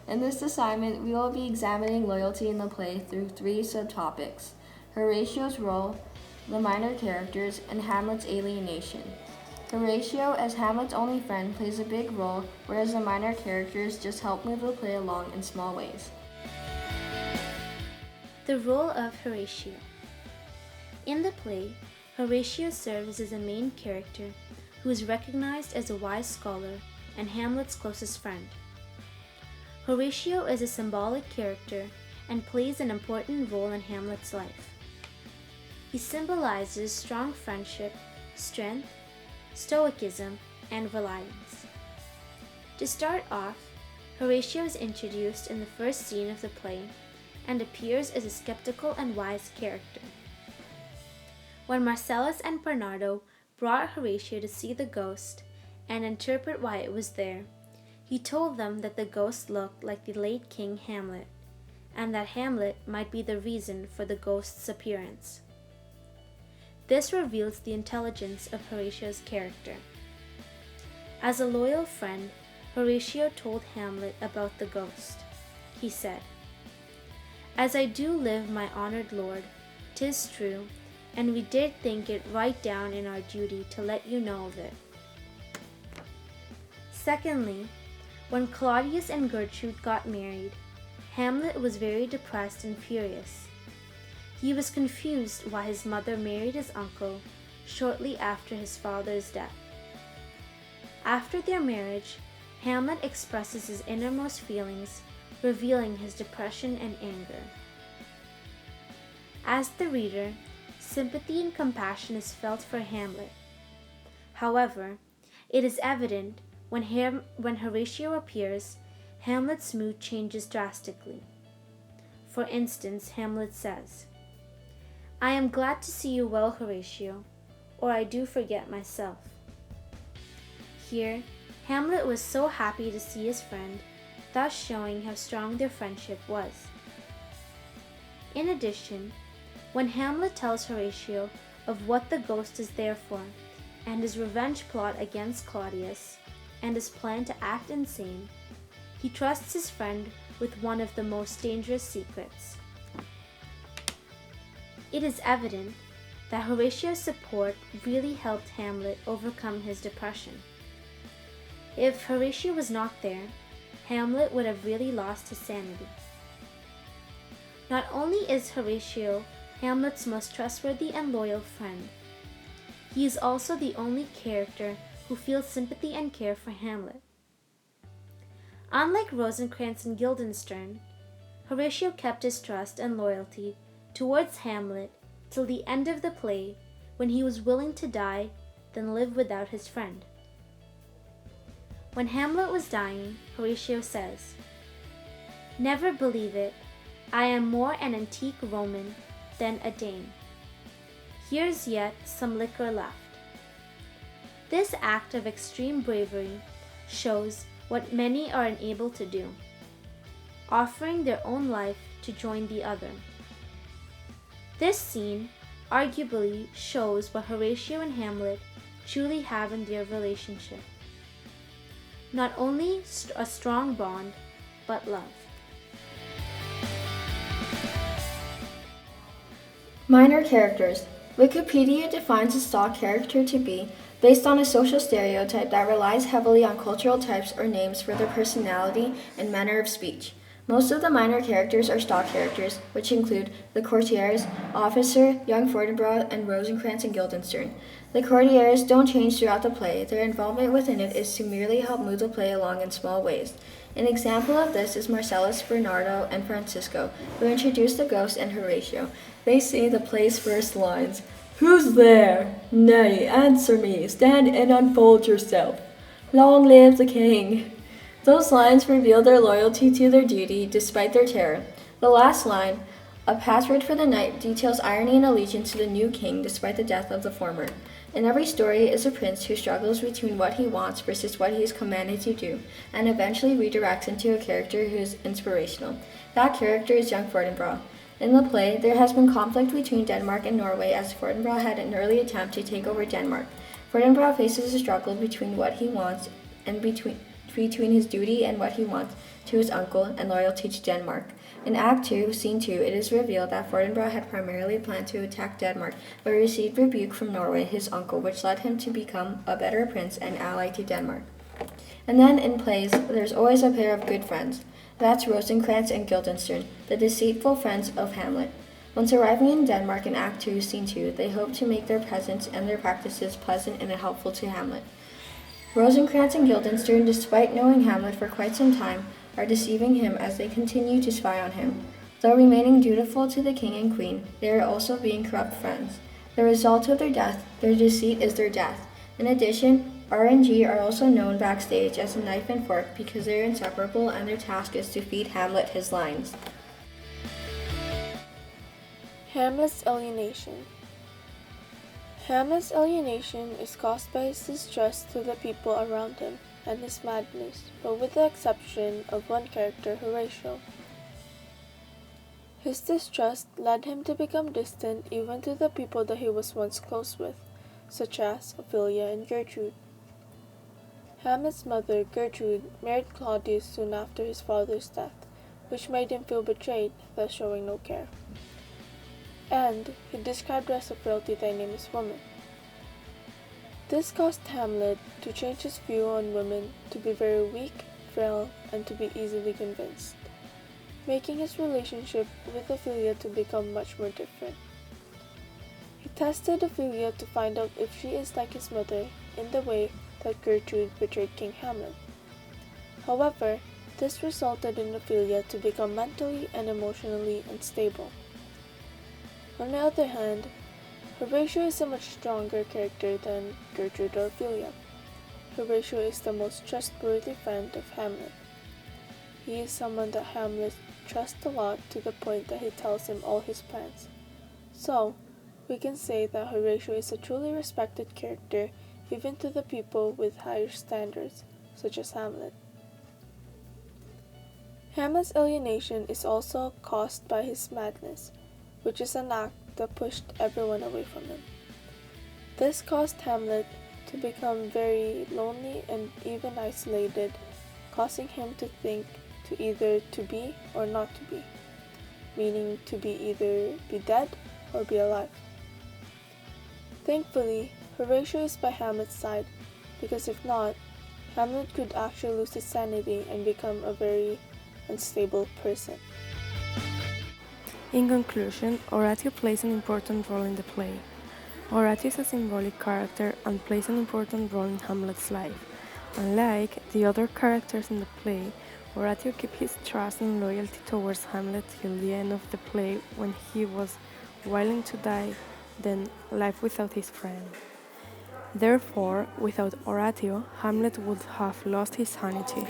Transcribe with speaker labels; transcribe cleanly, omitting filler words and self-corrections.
Speaker 1: In this assignment, we will be examining loyalty in the play through three subtopics: Horatio's role, the minor characters, and Hamlet's alienation. Horatio, as Hamlet's only friend, plays a big role, whereas the minor characters just help move the play along in small ways.
Speaker 2: The role of Horatio. In the play, Horatio serves as a main character who is recognized as a wise scholar and Hamlet's closest friend. Horatio is a symbolic character and plays an important role in Hamlet's life. He symbolizes strong friendship, strength, stoicism, and reliance. To start off, Horatio is introduced in the first scene of the play and appears as a skeptical and wise character. When Marcellus and Bernardo brought Horatio to see the ghost and interpret why it was there, he told them that the ghost looked like the late King Hamlet, and that Hamlet might be the reason for the ghost's appearance. This reveals the intelligence of Horatio's character. As a loyal friend, Horatio told Hamlet about the ghost. He said, "As I do live, my honored lord, 'tis true, and we did think it right down in our duty to let you know of it." Secondly, when Claudius and Gertrude got married, Hamlet was very depressed and furious. He was confused why his mother married his uncle shortly after his father's death. After their marriage, Hamlet expresses his innermost feelings, revealing his depression and anger. As the reader, sympathy and compassion is felt for Hamlet. However, it is evident when Horatio appears, Hamlet's mood changes drastically. For instance, Hamlet says, "I am glad to see you well, Horatio, or I do forget myself." Here, Hamlet was so happy to see his friend, thus showing how strong their friendship was. In addition, when Hamlet tells Horatio of what the ghost is there for, and his revenge plot against Claudius, and his plan to act insane, he trusts his friend with one of the most dangerous secrets. It is evident that Horatio's support really helped Hamlet overcome his depression. If Horatio was not there, Hamlet would have really lost his sanity. Not only is Horatio Hamlet's most trustworthy and loyal friend, he is also the only character who feels sympathy and care for Hamlet. Unlike Rosencrantz and Guildenstern, Horatio kept his trust and loyalty towards Hamlet till the end of the play, when he was willing to die than live without his friend. When Hamlet was dying, Horatio says, "Never believe it, I am more an antique Roman than a Dane. Here's yet some liquor left." This act of extreme bravery shows what many are unable to do, offering their own life to join the other. This scene arguably shows what Horatio and Hamlet truly have in their relationship. Not only a strong bond, but love.
Speaker 1: Minor characters. Wikipedia defines a stock character to be based on a social stereotype that relies heavily on cultural types or names for their personality and manner of speech. Most of the minor characters are stock characters, which include the courtiers, officer, young Fortinbras, and Rosencrantz and Guildenstern. The courtiers don't change throughout the play. Their involvement within it is to merely help move the play along in small ways. An example of this is Marcellus, Bernardo, and Francisco, who introduce the ghost and Horatio. They say the play's first lines, "Who's there? Nay, answer me, stand and unfold yourself. Long live the king." Those lines reveal their loyalty to their duty despite their terror. The last line, "A password for the night," details irony and allegiance to the new king despite the death of the former. In every story is a prince who struggles between what he wants versus what he is commanded to do, and eventually redirects into a character who is inspirational. That character is young Fortinbras. In the play, there has been conflict between Denmark and Norway as Fortinbras had an early attempt to take over Denmark. Fortinbras faces a struggle between what he wants and between his duty and what he wants to his uncle and loyalty to Denmark. In Act 2, Scene 2, it is revealed that Fortinbras had primarily planned to attack Denmark, but received rebuke from Norway, his uncle, which led him to become a better prince and ally to Denmark. And then in plays, there's always a pair of good friends. That's Rosencrantz and Guildenstern, the deceitful friends of Hamlet. Once arriving in Denmark in Act 2, Scene 2, they hope to make their presence and their practices pleasant and helpful to Hamlet. Rosencrantz and Guildenstern, despite knowing Hamlet for quite some time, are deceiving him as they continue to spy on him. Though remaining dutiful to the king and queen, they are also being corrupt friends. The result of their deceit is their death. In addition, RNG are also known backstage as a knife and fork because they are inseparable and their task is to feed Hamlet his lines.
Speaker 3: Hamlet's alienation. Hamlet's alienation is caused by his distrust to the people around him and his madness, but with the exception of one character, Horatio. His distrust led him to become distant even to the people that he was once close with, such as Ophelia and Gertrude. Hamlet's mother, Gertrude, married Claudius soon after his father's death, which made him feel betrayed, thus showing no care. And he described her as a frailty dynamics woman. This caused Hamlet to change his view on women to be very weak, frail, and to be easily convinced, making his relationship with Ophelia to become much more different. He tested Ophelia to find out if she is like his mother in the way that Gertrude betrayed King Hamlet. However, this resulted in Ophelia to become mentally and emotionally unstable. On the other hand, Horatio is a much stronger character than Gertrude or Ophelia. Horatio is the most trustworthy friend of Hamlet. He is someone that Hamlet trusts a lot to the point that he tells him all his plans. So, we can say that Horatio is a truly respected character even to the people with higher standards, such as Hamlet. Hamlet's alienation is also caused by his madness, which is an act that pushed everyone away from him. This caused Hamlet to become very lonely and even isolated, causing him to think to either to be or not to be, meaning to be either be dead or be alive. Thankfully, Horatio is by Hamlet's side, because if not, Hamlet could actually lose his sanity and become a very unstable person.
Speaker 4: In conclusion, Horatio plays an important role in the play. Horatio is a symbolic character and plays an important role in Hamlet's life. Unlike the other characters in the play, Horatio keeps his trust and loyalty towards Hamlet till the end of the play when he was willing to die than live without his friend. Therefore, without Horatio, Hamlet would have lost his sanity.